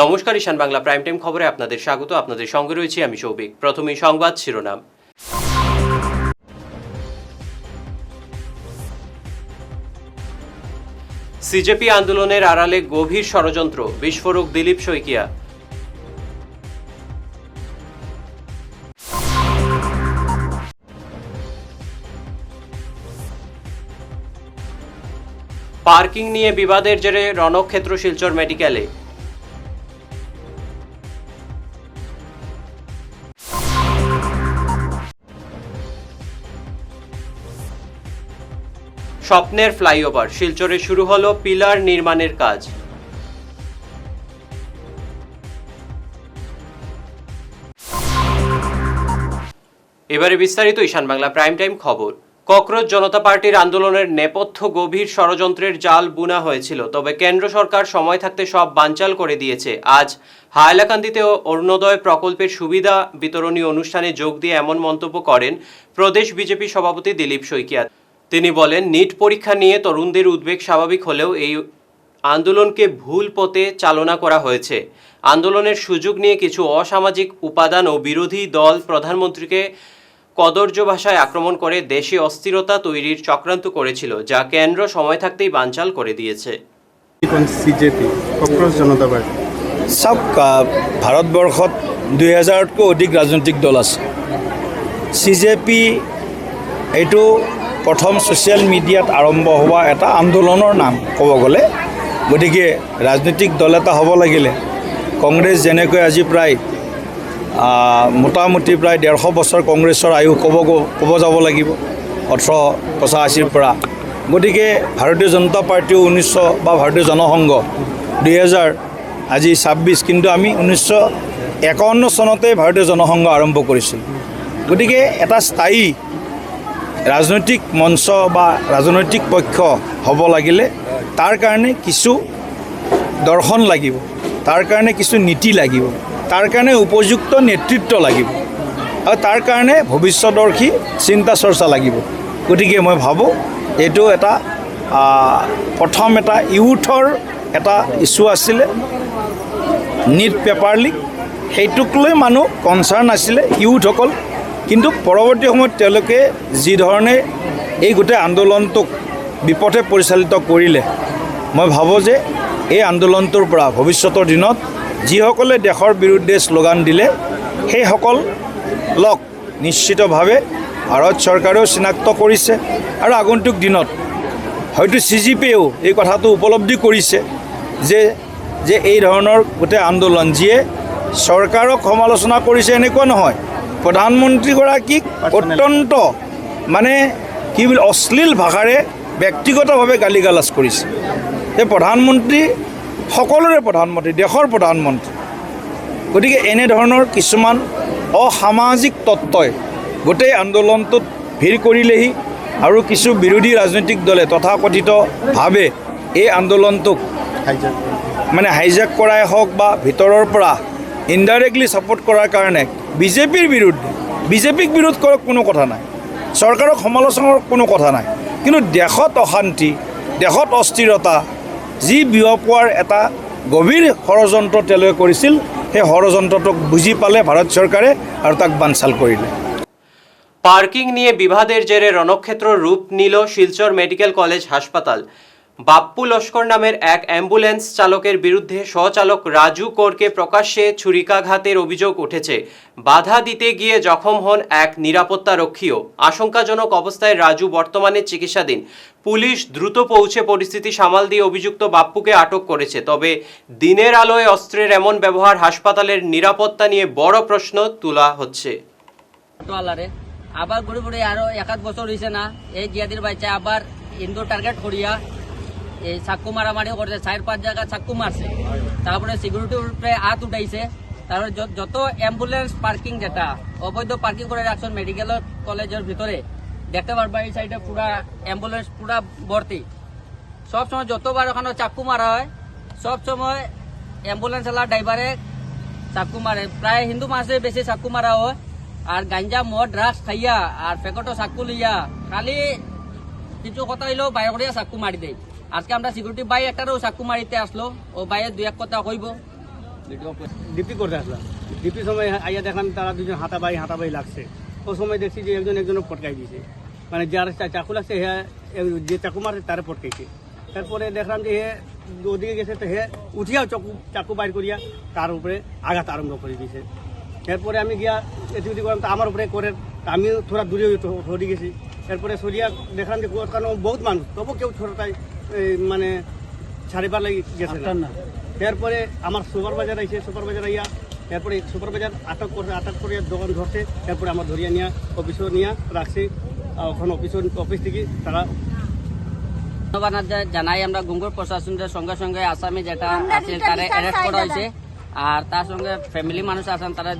নমস্কার, ঈশান Bangla prime time খবরে আপনাদের স্বাগত। আপনাদের সঙ্গে রয়েছি আমি সৌভিক। প্রথমেই সংবাদ শিরোনাম। সিজেপি আন্দোলনের আড়ালে গভীর ষড়যন্ত্র, বিস্ফোরক দিলীপ শইকিয়া। পার্কিং নিয়ে বিবাদের জেরে রণক্ষেত্র শিলচর মেডিকেলে। স্বপ্নের ফ্লাইওভার, শিলচরে শুরু হলো পিলার নির্মাণের কাজ। এবারে বিস্তারিত ঈশান বাংলা প্রাইম টাইম খবর। ককরোচ জনতা পার্টির আন্দোলনের নেপথ্য গভীর ষড়যন্ত্রের জাল বুনা হয়েছিল, তবে কেন্দ্র সরকার সময় থাকতে সব বানচাল করে দিয়েছে। আজ হাইলাকান্দিতে অরুণোদয় প্রকল্পের সুবিধা বিতরণী অনুষ্ঠানে যোগ দিয়ে এমন মন্তব্য করেন প্রদেশ বিজেপি সভাপতি দিলীপ শইকিয়া। তিনি বলেন, নিট পরীক্ষা নিয়ে তরুণদের উদ্বেগ স্বাভাবিক হলেও এই আন্দোলনকে ভুল পথে চালনা করা হয়েছে। আন্দোলনের সুযোগ নিয়ে কিছু অসামাজিক উপাদান ও বিরোধী দল প্রধানমন্ত্রীকে কদর্য ভাষায় আক্রমণ করে দেশে অস্থিরতা তৈরির চক্রান্ত করেছিল, যা কেন্দ্র সময় থাকতেই বানচাল করে দিয়েছে। সব ভারতবর্ষত 2000তকৈ অধিক ৰাজনৈতিক দল আছে। CJP এইটো প্ৰথম ছ'চিয়েল মিডিয়াত আৰম্ভ হোৱা এটা আন্দোলনৰ নাম ক'ব গ'লে। গতিকে ৰাজনৈতিক দল এটা হ'ব লাগিলে কংগ্ৰেছ যেনেকৈ আজি প্ৰায় মোটামুটি প্ৰায় 150 বছৰ কংগ্ৰেছৰ আয়ু ক'ব যাব লাগিব 1885ৰ পৰা। গতিকে ভাৰতীয় জনতা পাৰ্টিও 1900 বা ভাৰতীয় জনসংঘ 2000 আজি 26, কিন্তু আমি 1951 চনতে ভাৰতীয় জনসংঘ আৰম্ভ কৰিছিলোঁ। গতিকে এটা স্থায়ী ৰাজনৈতিক মঞ্চ বা ৰাজনৈতিক পক্ষ হ'ব লাগিলে তাৰ কাৰণে কিছু দৰ্শন লাগিব, তাৰ কাৰণে কিছু নীতি লাগিব, তাৰ কাৰণে উপযুক্ত নেতৃত্ব লাগিব আৰু তাৰ কাৰণে ভৱিষ্যদৰ্শী চিন্তা চৰ্চা লাগিব। গতিকে মই ভাবোঁ এইটো এটা প্ৰথম এটা ইউথৰ এটা ইছ্যু আছিলে, নিট পেপাৰ লিক। সেইটোক লৈ মানুহ কনচাৰ্ণ আছিলে ইউথসকল, কিন্তু পৰৱৰ্তী সময়ত তেওঁলোকে যি ধৰণে এই গোটেই আন্দোলনটোক বিপথে পৰিচালিত কৰিলে, মই ভাবোঁ যে এই আন্দোলনটোৰ পৰা ভৱিষ্যতৰ দিনত যিসকলে দেশৰ বিৰুদ্ধে শ্লোগান দিলে সেইসকলক নিশ্চিতভাৱে ভাৰত চৰকাৰেও চিনাক্ত কৰিছে আৰু আগন্তুক দিনত হয়তো CJPয়েও এই কথাটো উপলব্ধি কৰিছে যে এই ধৰণৰ গোটেই আন্দোলন যিয়ে চৰকাৰক সমালোচনা কৰিছে এনেকুৱা নহয়, প্ৰধানমন্ত্ৰীগৰাকীক অত্যন্ত কি বুলি অশ্লীল ভাষাৰে ব্যক্তিগতভাৱে গালি গালাজ কৰিছে। এই প্ৰধানমন্ত্ৰী সকলোৰে প্ৰধানমন্ত্ৰী, দেশৰ প্ৰধানমন্ত্ৰী। গতিকে এনেধৰণৰ কিছুমান অসামাজিক তত্ত্বই গোটেই আন্দোলনটোত ভিৰ কৰিলেহি আৰু কিছু বিৰোধী ৰাজনৈতিক দলে তথাকথিতভাৱে এই আন্দোলনটোক হাইজেক কৰাই হওক বা ভিতৰৰ পৰা ইনডাইৰেক্টলি ছাপোৰ্ট কৰাৰ কাৰণে বিজেপিৰ বিৰুদ্ধে, বিজেপিক বিৰোধ কৰক কোনো কথা নাই, চৰকাৰক সমালোচনাৰ কোনো কথা নাই, কিন্তু দেশত অশান্তি, দেশত অস্থিৰতা যি বিয়পোৱাৰ এটা গভীৰ ষড়যন্ত্ৰ তেওঁলোকে কৰিছিল, সেই ষড়যন্ত্ৰটোক বুজি পালে ভাৰত চৰকাৰে আৰু তাক বানচাল কৰিলে। পার্কিং নিয়ে বিবাদের জেরে রণক্ষেত্র রূপ নিল শিলচর মেডিকেল কলেজ হাসপাতাল। বাপ্পু লস্কর নামের এক অ্যাম্বুলেন্স চালকের বিরুদ্ধে সহচালক রাজু করকে প্রকাশ্যে ছুরিকাঘাতের অভিযোগ উঠেছে। বাধা দিতে গিয়ে জখম হন এক নিরাপত্তারক্ষীও। আশঙ্কাজনক অবস্থায় রাজু বর্তমানে চিকিৎসাধীন। পুলিশ দ্রুত পৌঁছে পরিস্থিতি সামাল দিয়ে অভিযুক্ত বাপ্পুকে আটক করেছে। তবে দিনের আলোয় অস্ত্রের এমন ব্যবহার হাসপাতালের নিরাপত্তা নিয়ে বড় প্রশ্ন তোলা হচ্ছে। আবার ঘুরে ঘুরে আরো 1 বছর হয়েছে না, এই জিয়াদির বাচ্চা আবার ইন্দোর টার্গেট করিয়া এই চাকু মারামারি করছে, 4-5 জায়গা চাকু মারছে, তারপরে সিকিউরিটির উপরে হাত উঠাইছে। তারপরে যত অ্যাম্বুলেন্স পার্কিং যেটা অবৈধ পার্কিং করে রাখছেন মেডিকেল কলেজের ভিতরে, দেখতে পারবা এই সাইডে পুরা অ্যাম্বুলেন্স পুরা ভর্তি। সবসময় যতবার ওখানে চাকু মারা হয়, সবসময় অ্যাম্বুলেন্স চালা ড্রাইভারে চাকু মারে। প্রায় হিন্দু মাসে বেশি চাকু মারা হয়, আর গাঞ্জা মদ ড্রাগস খাইয়া আর প্যাকেটও চাকু লইয়া খালি কিছু কথা হইলেও বাইরে করিয়া চাকু মারি দেয়। আজকে আমরা সিকিউরিটি ভাই একটারও চাকু মারিতে আসলো, ও ভাইয়ের 2-1 কথা কইব। ডিপি করতে আসলাম, ডিপির সময় আইয়া দেখলাম তারা দুজন হাতাবাই লাগছে। ওই সময় দেখছি যে একজনও পটকাই দিয়েছে, মানে যার চাকু লাগছে হ্যাঁ যে চাকু মারছে তারা পটকাইছে। তারপরে দেখলাম যে হে ওদিকে গেছে, তো হে উঠিয়াও চাকু বাইর করিয়া তার উপরে আঘাত আরম্ভ করে দিয়েছে। এরপরে আমি গিয়া এটি করলাম, তো আমার উপরে করে আমিও থোড়া দূরে সরে গেছি। এরপরে সরিয়া দেখলাম যে কারণ বহুত মানুষ, তবু কেউ ছোটটাই মানে ছাড়িবার লাগি গেছে না। এরপরে আমার সুপারভাইজার আইছে, সুপারভাইজার আইয়া এরপরে সুপারভাইজার আটক করে দোকান ধরছে। এরপরে আমার ধরিয়া নিয়ে অফিসে নিয়ে রাখছি। এখন অফিস থেকে তারা ধন্যবাদ জানাই আমরা গুঙ্গুর প্রশাসনের সঙ্গে সঙ্গে আসামি যেটা আছে তারা অ্যারেস্ট করা হয়েছে, আর তার সঙ্গে ফ্যামিলি মানুষ আছেন তারা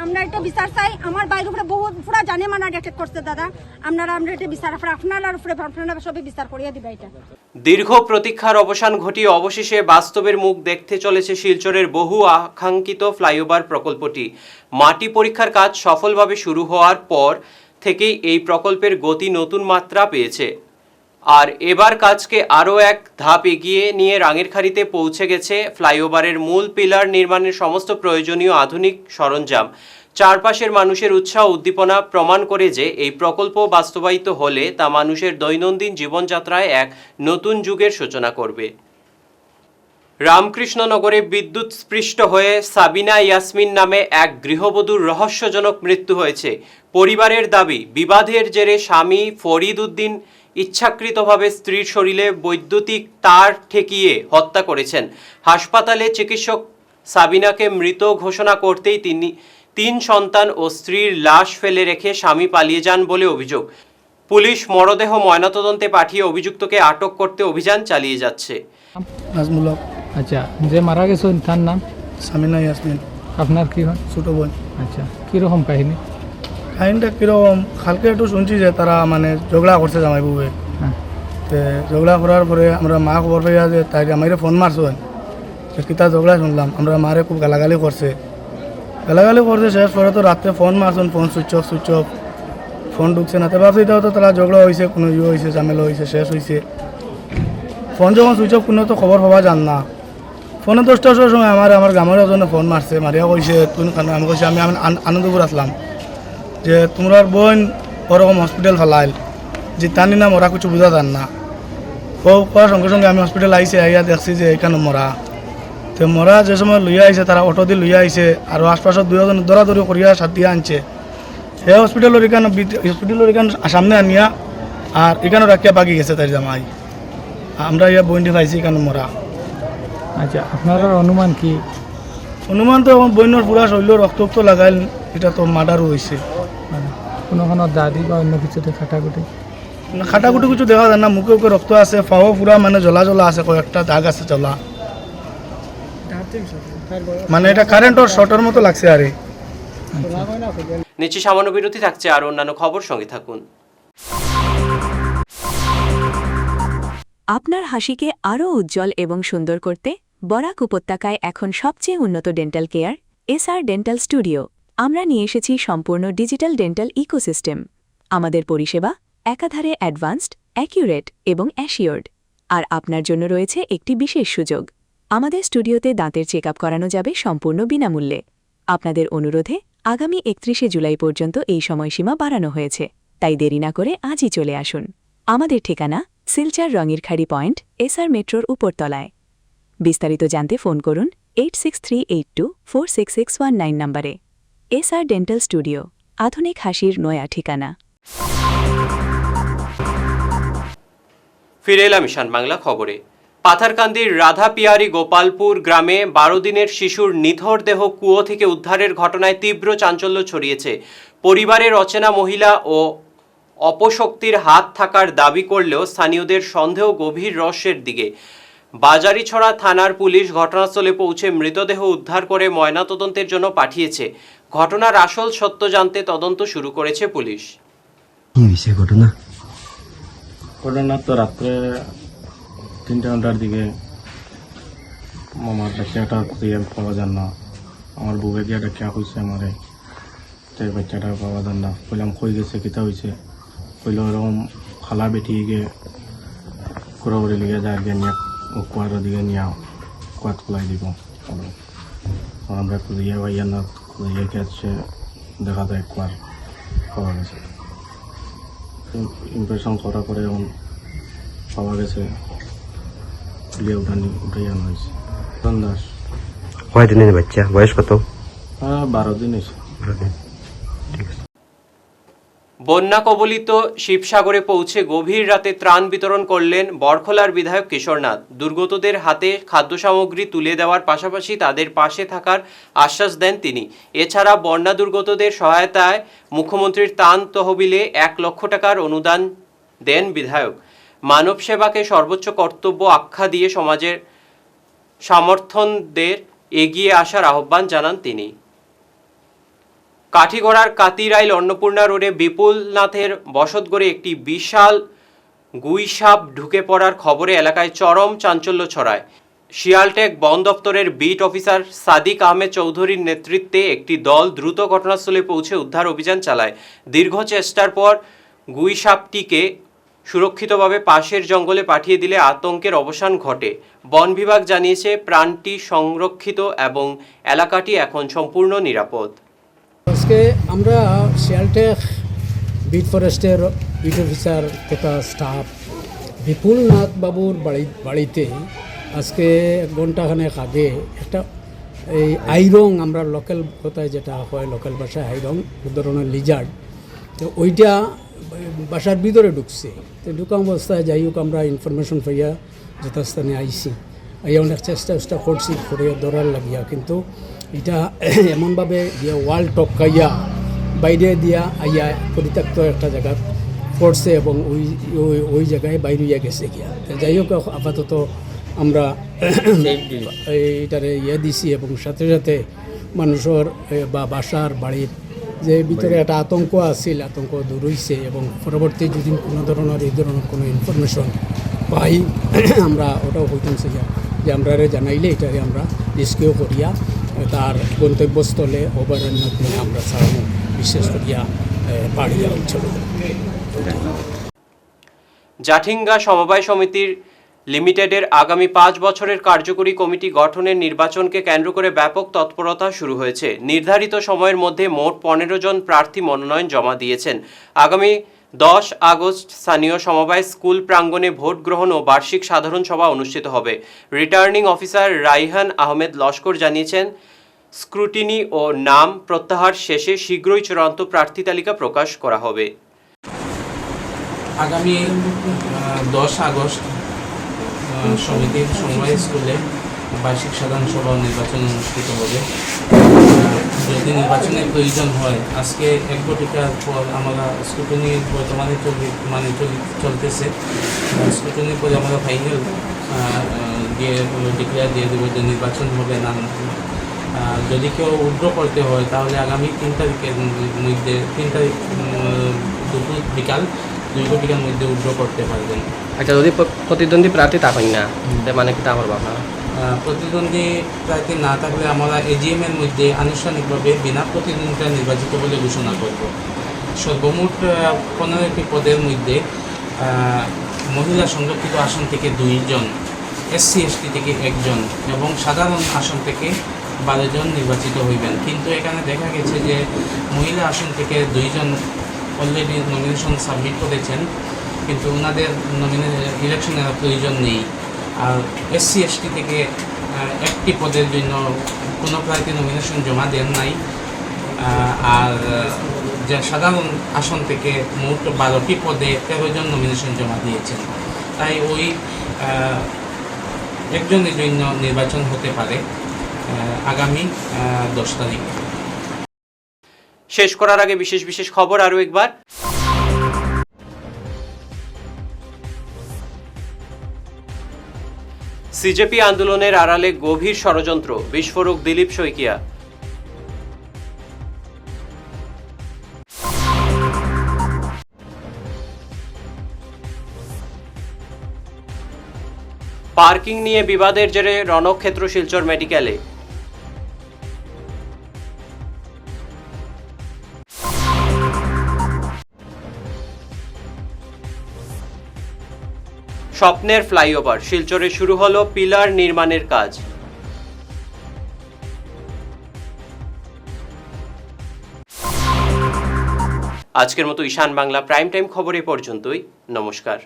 আমরা এটা বিচার চাই। আমার বাইরের উপরে বহুত পুরা জানে মানা অ্যাটাক করছে দাদা। আমরা এটা বিচার আপনার উপরে আপনারা সবাই বিচার করিয়ে দিবা। এটা দীর্ঘ প্রতীক্ষার অবসান ঘটিয়ে অবশেষে বাস্তবের মুখ দেখতে চলেছে শিলচরের বহু আকাঙ্ক্ষিত ফ্লাইওভার প্রকল্পটি। মাটি পরীক্ষার কাজ সফলভাবে শুরু হওয়ার পর থেকেই এই প্রকল্পের গতি নতুন মাত্রা পেয়েছে, আর এবার কাজকে আরও এক ধাপ এগিয়ে নিয়ে রাঙেরখাড়িতে পৌঁছে গেছে ফ্লাইওভারের মূল পিলার নির্মাণের সমস্ত প্রয়োজনীয় আধুনিক সরঞ্জাম। চারপাশের মানুষের উৎসাহ উদ্দীপনা প্রমাণ করে যে এই প্রকল্প বাস্তবায়িত হলে তা মানুষের দৈনন্দিন জীবনযাত্রায় এক নতুন যুগের সূচনা করবে। রামকৃষ্ণনগরে বিদ্যুৎস্পৃষ্ট হয়ে সাবিনা ইয়াসমিন নামে এক গৃহবধূর রহস্যজনক মৃত্যু হয়েছে। পরিবারের দাবি, বিবাদের জেরে স্বামী ফরিদ উদ্দিন ইচ্ছাকৃতভাবে স্ত্রীর শরীরে বৈদ্যুতিক তার ঠেকিয়ে হত্যা করেছেন। হাসপাতালে চিকিৎসক সাবিনাকে মৃত ঘোষণা করতেই তিন সন্তান ও স্ত্রীর লাশ ফেলে রেখে স্বামী পালিয়ে যান বলে অভিযোগ। পুলিশ মরদেহ ময়নাতদন্তে পাঠিয়ে অভিযুক্তকে আটক করতে অভিযান চালিয়ে যাচ্ছে। নাজমুলক। আচ্ছা, যে মারা গেছে তার নাম? সামিনা ইয়াসমিন। আপনার কি হয়? ছোটো বোন। আচ্ছা, কীরকম কাহিনী? কাহিনীটা কীরকম, কালকে একটু শুনছি যে তারা মানে ঝগড়া করছে জামাই বউয়ে। তো ঝগড়া করার পরে আমরা মা খবর পাইয়া যে তাই আমারে ফোন মারছেন, কিতা ঝগড়া শুনলাম। আমরা মারে খুব গালাগালি করছে শেষ পরে তো রাত্রে ফোন মারছেন, ফোন সুইচ অফ, ফোন ঢুকছে না। তো ভাবছি এটাও তো তারা ঝগড়া হয়েছে, কোনো হয়েছে, ঝামেলা হয়েছে, শেষ হয়েছে। ফোন যখন সুইচ অফ কোনো তো খবর পাওয়া যান না। ফোনে 10টার সময় আমার গ্রামের একজনে ফোন মারছে, মারিয়া কইছে তুই কেন? আমি কইছি আমি আনন্দপুর আসলাম, যে তোমরা বোন ওরকম হসপিটাল ফেলাইল, যে তানি না মরা কিছু বোঝা যান না। ও করার সঙ্গে সঙ্গে আমি হসপিটাল আইসে, আইয়া দেখছি যে এখানে মরা। তো মরা যে সময় লইয়া আইছে, তারা অটো দিয়ে লইয়া আইছে, আর আশপাশের দুজন দৌড়াদৌড়ি করিয়া সাথিয়া আনছে। এই হসপিটালের এখানে সামনে আনিয়া আর এখানে রাখিয়া বাকি গেছে তাই জামাই। আমরা ইয়া বইনটি পাইছি এখানে মরা। আচ্ছা, আপনার অনুমান কি? অনুমান তো বইনের পুরা শৈল রক্ত লাগাইল, এটা তো মার্ডারও হয়েছে। কোনো দাদি বা অন্য কিছুতে খাটাকুটি কিছু দেখা যায় না, মুখে মুখে রক্ত আছে, পাও পুরা মানে জ্বলা আছে, কয়েকটা দাগ আছে জ্বলা, মানে এটা কারেন্টের শর্টের মতো লাগছে। আরে নিচে সামান্য বিরতি থাকছে, আর অন্যান্য খবর সঙ্গে থাকুন। আপনার হাসিকে আরও উজ্জ্বল এবং সুন্দর করতে বরাক উপত্যকায় এখন সবচেয়ে উন্নত dental care SR dental studio. আমরা নিয়ে এসেছি সম্পূর্ণ ডিজিটাল ডেন্টাল ইকোসিস্টেম। আমাদের পরিষেবা একাধারে অ্যাডভান্সড, অ্যাকিউরেট এবং অ্যাসিওর্ড। আর আপনার জন্য রয়েছে একটি বিশেষ সুযোগ। আমাদের স্টুডিওতে দাঁতের চেক আপ করানো যাবে সম্পূর্ণ বিনামূল্যে। আপনাদের অনুরোধে আগামী 31শে জুলাই পর্যন্ত এই সময়সীমা বাড়ানো হয়েছে, তাই দেরি না করে আজই চলে আসুন। আমাদের ঠিকানা শিলচর রঙিরখাড়ি পয়েন্ট, এসআর মেট্রোর উপরতলায়। বিস্তারিত জানতে ফোন করুন 8638246619 নম্বরে। এসআর ডেন্টাল স্টুডিও, আধুনিক হাসির নয়া ঠিকানা। ফিরে এলাম ঈশান বাংলা খবরে। পাথারকান্দির রাধাপিয়ারি গোপালপুর গ্রামে 12 দিনের শিশুর নিথর দেহ কুয়ো থেকে উদ্ধারের ঘটনায় তীব্র চাঞ্চল্য ছড়িয়েছে। পরিবারের অচেনা মহিলা ও অপশক্তির হাত থাকার দাবি করলেও স্থানীয়দের সন্দেহ গভীর রহস্যের দিকে। বাজারিছড়া থানার পুলিশ ঘটনাস্থলে পৌঁছে মৃতদেহ উদ্ধার করে ময়নাতদন্তের জন্য পাঠিয়েছে। ঘটনার আসল সত্য জানতে তদন্ত শুরু করেছে পুলিশ। ঘটনা তো রাত্রে 3টা ঘন্টার দিকে আমার বাচ্চাটা খুঁজে পাওয়া যান না। আমার বউকে গিয়ে ডাকিয়া কইছে আমারে যে বাচ্চাটা পাওয়া যান না। কইলাম কই গেছে, কিতা হয়েছে? কইল এরকম খালা বেটি গিয়ে ঘুরে ঘুরে লিগে যায়, গিয়ে নিয়ে কুয়ার দিকে নিয়ে কুয়াত খোলাই দিব। আমরা খুঁজিয়ে পাইয়া না, খুঁজিয়ে গেছে দেখা যায় একবার পাওয়া গেছে। ইমপ্রেশন করার পরে এখন পাওয়া গেছে, তুলিয়ে উঠাই আনা হয়েছে। দাস কয়দিনের বাচ্চা, বয়স কত? 12 দিন হয়েছে। বন্যা কবলিত শিবসাগরে পৌঁছে গভীর রাতে ত্রাণ বিতরণ করলেন বরখলার বিধায়ক কিশোরনাথ। দুর্গতদের হাতে খাদ্য সামগ্রী তুলে দেওয়ার পাশাপাশি তাদের পাশে থাকার আশ্বাস দেন তিনি। এছাড়া বন্যা দুর্গতদের সহায়তায় মুখ্যমন্ত্রীর ত্রাণ তহবিলে 1 লক্ষ টাকার অনুদান দেন বিধায়ক। মানব সেবাকে সর্বোচ্চ কর্তব্য আখ্যা দিয়ে সমাজের সমর্থনদের এগিয়ে আসার আহ্বান জানান তিনি। কাঠিগড়ার কাতিরাইল অন্নপূর্ণা রোডে বিপুলনাথের বসতঘরে একটি বিশাল গুইসাপ ঢুকে পড়ার খবরে এলাকায় চরম চাঞ্চল্য ছড়ায়। শিয়ালটেক বন দপ্তরের বিট অফিসার সাদিক আহমেদ চৌধুরীর নেতৃত্বে একটি দল দ্রুত ঘটনাস্থলে পৌঁছে উদ্ধার অভিযান চালায়। দীর্ঘ চেষ্টার পর গুইসাপটিকে সুরক্ষিতভাবে পাশের জঙ্গলে পাঠিয়ে দিলে আতঙ্কের অবসান ঘটে। বন বিভাগ জানিয়েছে প্রাণটি সংরক্ষিত এবং এলাকাটি এখন সম্পূর্ণ নিরাপদ। আজকে আমরা শিয়ালটেক বিট ফরেস্টের বিট অফিসার তথা স্টাফ বিপুলনাথ বাবুর বাড়িতে আজকে 1 ঘণ্টাখানেক আগে একটা এই আইরং, আমরা লোকাল কথায় যেটা হয় লোকাল ভাষায় আইরং, ধরনের লিজার্ড, তো ওইটা বাসার ভিতরে ঢুকছে। তো ঢুকা অবস্থায় যাই হোক আমরা ইনফরমেশন পাইয়া যথাস্থানে আইসি, আইয়া অনেক চেষ্টা করছি করে ধরার লাগিয়া, কিন্তু এটা এমনভাবে দিয়া ওয়াল টপকাইয়া বাইরে দিয়া আইয়া পরিত্যক্ত একটা জায়গা পড়ছে এবং ওই জায়গায় বাইরে গেছে গিয়া। যাই হোক আপাতত আমরা এইটারে দিছি এবং সাথে সাথে মানুষের বা বাসার বাড়ির যে ভিতরে একটা আতঙ্ক আছিল, আতঙ্ক দূর হইছে এবং পরবর্তী যদি কোনো ধরনের এই ধরনের কোনো ইনফরমেশন পাই আমরা ওটাও হইতাম যে আমরা জানাইলে এটারে আমরা রেস্কিউ করিয়া তার গন্তব্যস্থলে অভয়ারণ্যে আমরা ছাড়ানো, বিশেষ করিয়া পাহাড়িয়া অঞ্চল। জাঠিঙ্গা সমবায় সমিতির লিমিটেডের আগামী 5 বছরের কার্যকরী কমিটি গঠনের নির্বাচনকে কেন্দ্র করে ব্যাপক তৎপরতা শুরু হয়েছে। নির্ধারিত সময়ের মধ্যে মোট 15 জন প্রার্থী মনোনয়ন জমা দিয়েছেন। আগামী 10 আগস্ট স্থানীয় সমবায় স্কুল প্রাঙ্গণে ভোট গ্রহণ ও বার্ষিক সাধারণ সভা অনুষ্ঠিত হবে। রিটার্নিং অফিসার রাইহান আহমেদ লস্কর জানিয়েছেন, স্ক্রুটিনি ও নাম প্রত্যাহার শেষে শীঘ্রই চূড়ান্ত প্রার্থী তালিকা প্রকাশ করা হবে। আগামী 10 আগস্ট সমিতির সমবায় স্কুলে বার্ষিক সাধারণ সভা নির্বাচন অনুষ্ঠিত হবে। যদি নির্বাচনের প্রয়োজন হয়, আজকে 1 ঘটিকার পর আমরা স্ক্রুটিনি বর্তমানে চলতেছে, স্ক্রুটিনির পরে আমরা ফাইনাল দিয়ে ডিক্লেয়ার দিয়ে দেবো যে নির্বাচন হবে না। যদি কেউ উইথড্র করতে হয় তাহলে আগামী 3 তারিখের মধ্যে 3 তারিখ দুপুর বিকাল 2 ঘটিকার মধ্যে উইথড্র করতে পারবেন। আচ্ছা, যদি প্রতিদ্বন্দ্বী প্রার্থী থাকেন না, মানে কি আমার বাবা প্রতিদ্বন্দ্বী প্রার্থী না থাকলে আমরা এজিএম এর মধ্যে আনুষ্ঠানিকভাবে বিনা প্রতিদ্বন্দ্বিতা নির্বাচিত বলে ঘোষণা করব। সর্বমোট 15টি পদের মধ্যে মহিলা সংরক্ষিত আসন থেকে 2 জন, এসসি এসটি থেকে 1 জন এবং সাধারণ আসন থেকে 12 জন নির্বাচিত হইবেন। কিন্তু এখানে দেখা গেছে যে মহিলা আসন থেকে 2 জন অলরেডি নমিনেশন সাবমিট করেছেন, কিন্তু ওনাদের ইলেকশনের প্রয়োজন নেই। আর এসসি এসটি থেকে 1টি পদের জন্য কোনো প্রার্থী নমিনেশন জমা দেন নাই। আর যে সাধারণ আসন থেকে মোট 12টি পদে 13 জন নমিনেশন জমা দিয়েছেন। তাই ওই একজনের জন্য নির্বাচন হতে পারে আগামী 10 তারিখ। শেষ করার আগে বিশেষ খবর আরও একবার। সিজেপি আন্দোলনের আড়ালে গভীর ষড়যন্ত্র, বিস্ফোরক দিলীপ শইকিয়া। পার্কিং নিয়ে বিবাদের জেরে রণক্ষেত্র শিলচর মেডিকেলে। স্বপ্নের ফ্লাইওভার, শিলচরে শুরু হলো পিলার নির্মাণের কাজ। আজকের মতো ঈশান বাংলা প্রাইম টাইম খবর এ পর্যন্তই। নমস্কার।